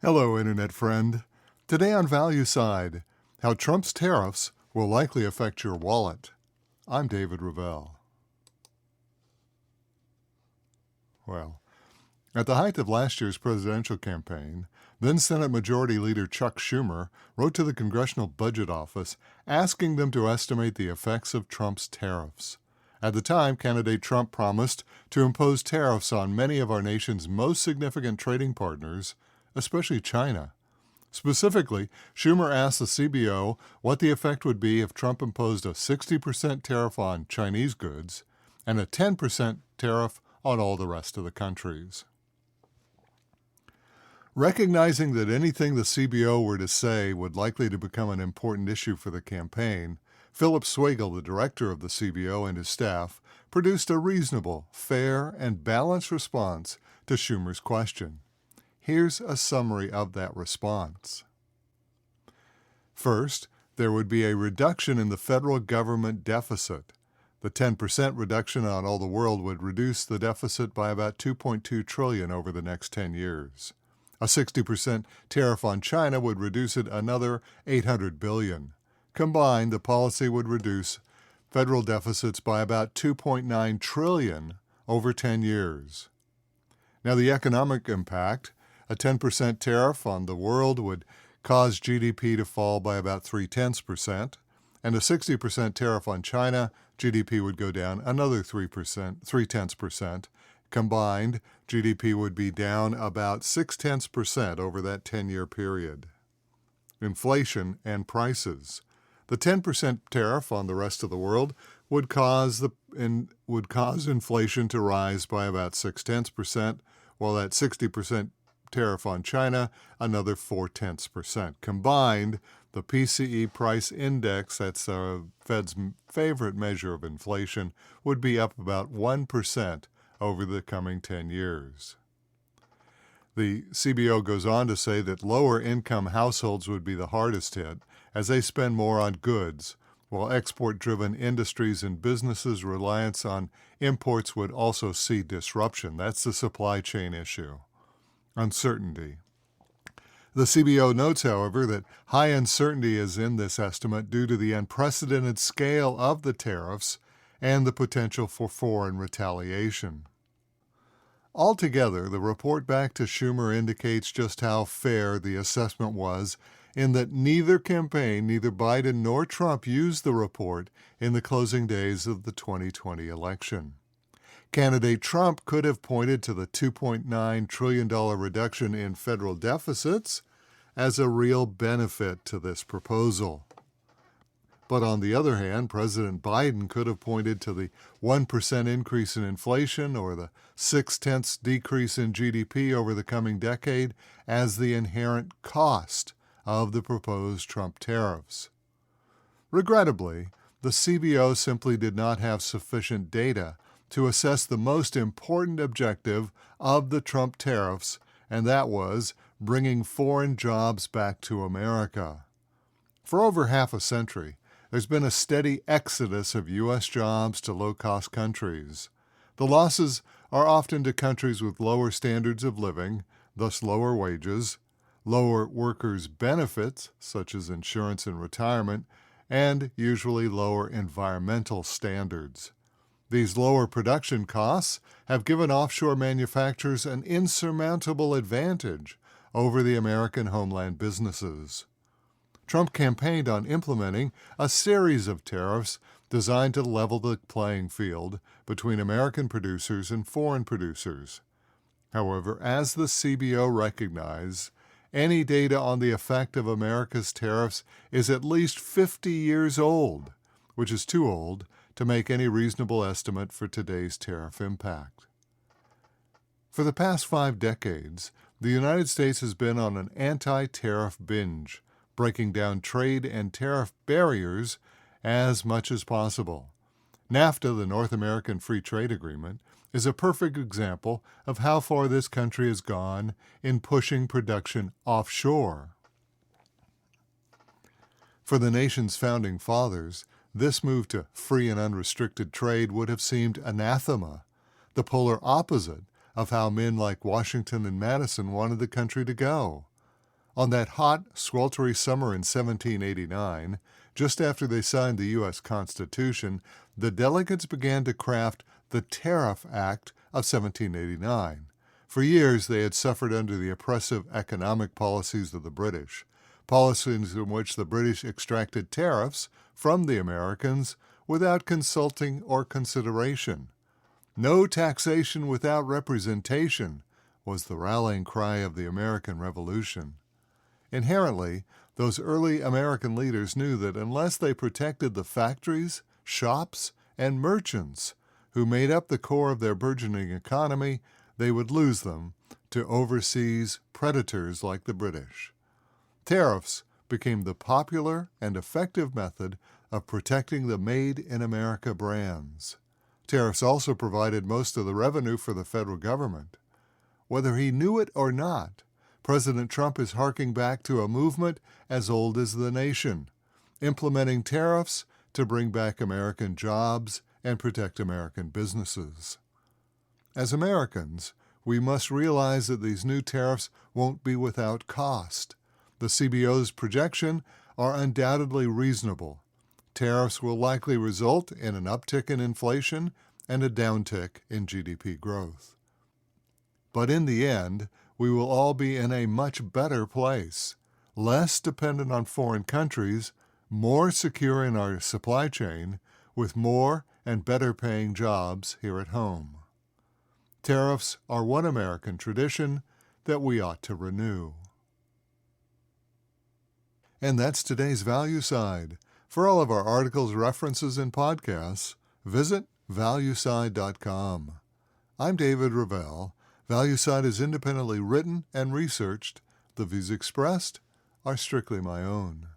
Hello, Internet friend. Today on Value Side, how Trump's tariffs will likely affect your wallet. I'm David Ravel. Well, at the height of last year's presidential campaign, then Senate Majority Leader Chuck Schumer wrote to the Congressional Budget Office asking them to estimate the effects of Trump's tariffs. At the time, candidate Trump promised to impose tariffs on many of our nation's most significant trading partners, especially China. Specifically, Schumer asked the CBO what the effect would be if Trump imposed a 60% tariff on Chinese goods and a 10% tariff on all the rest of the countries. Recognizing that anything the CBO were to say would likely to become an important issue for the campaign, Philip Swagel, the director of the CBO, and his staff produced a reasonable, fair, and balanced response to Schumer's question. Here's a summary of that response. First, there would be a reduction in the federal government deficit. The 10% reduction on all the world would reduce the deficit by about $2.2 trillion over the next 10 years. A 60% tariff on China would reduce it another $800 billion. Combined, the policy would reduce federal deficits by about $2.9 trillion over 10 years. Now, the economic impact: a 10% tariff on the world would cause GDP to fall by about 0.3%, and a 60% tariff on China, GDP would go down another 0.3%. Combined, GDP would be down about 0.6% over that 10-year period. Inflation and prices. The 10% tariff on the rest of the world would cause inflation to rise by about 0.6%, while that 60% tariff on China, another 0.4%. Combined, the PCE price index, that's the Fed's favorite measure of inflation, would be up about 1% over the coming 10 years. The CBO goes on to say that lower-income households would be the hardest hit as they spend more on goods, while export-driven industries and businesses' reliance on imports would also see disruption. That's the supply chain issue. Uncertainty. The CBO notes, however, that high uncertainty is in this estimate due to the unprecedented scale of the tariffs and the potential for foreign retaliation. Altogether, the report back to Schumer indicates just how fair the assessment was, in that neither campaign, neither Biden nor Trump, used the report in the closing days of the 2020 election. Candidate Trump could have pointed to the $2.9 trillion reduction in federal deficits as a real benefit to this proposal. But on the other hand, President Biden could have pointed to the 1% increase in inflation or the 0.6% decrease in GDP over the coming decade as the inherent cost of the proposed Trump tariffs. Regrettably, the CBO simply did not have sufficient data to assess the most important objective of the Trump tariffs, and that was bringing foreign jobs back to America. For over half a century, there's been a steady exodus of U.S. jobs to low-cost countries. The losses are often to countries with lower standards of living, thus lower wages, lower workers' benefits, such as insurance and retirement, and usually lower environmental standards. These lower production costs have given offshore manufacturers an insurmountable advantage over the American homeland businesses. Trump campaigned on implementing a series of tariffs designed to level the playing field between American producers and foreign producers. However, as the CBO recognized, any data on the effect of America's tariffs is at least 50 years old, which is too old to make any reasonable estimate for today's tariff impact. For the past 5 decades, the United States has been on an anti-tariff binge, breaking down trade and tariff barriers as much as possible. NAFTA, the North American Free Trade Agreement, is a perfect example of how far this country has gone in pushing production offshore. For the nation's founding fathers, this move to free and unrestricted trade would have seemed anathema, the polar opposite of how men like Washington and Madison wanted the country to go. On that hot, sweltering summer in 1789, just after they signed the U.S. Constitution, the delegates began to craft the Tariff Act of 1789. For years, they had suffered under the oppressive economic policies of the British, policies in which the British extracted tariffs from the Americans without consulting or consideration. No taxation without representation was the rallying cry of the American Revolution. Inherently, those early American leaders knew that unless they protected the factories, shops, and merchants who made up the core of their burgeoning economy, they would lose them to overseas predators like the British. Tariffs became the popular and effective method of protecting the Made in America brands. Tariffs also provided most of the revenue for the federal government. Whether he knew it or not, President Trump is harking back to a movement as old as the nation, implementing tariffs to bring back American jobs and protect American businesses. As Americans, we must realize that these new tariffs won't be without cost. The CBO's projections are undoubtedly reasonable. Tariffs will likely result in an uptick in inflation and a downtick in GDP growth. But in the end, we will all be in a much better place, less dependent on foreign countries, more secure in our supply chain, with more and better paying jobs here at home. Tariffs are one American tradition that we ought to renew. And that's today's Value Side. For all of our articles, references, and podcasts, visit valueside.com. I'm David Revell. ValueSide is independently written and researched. The views expressed are strictly my own.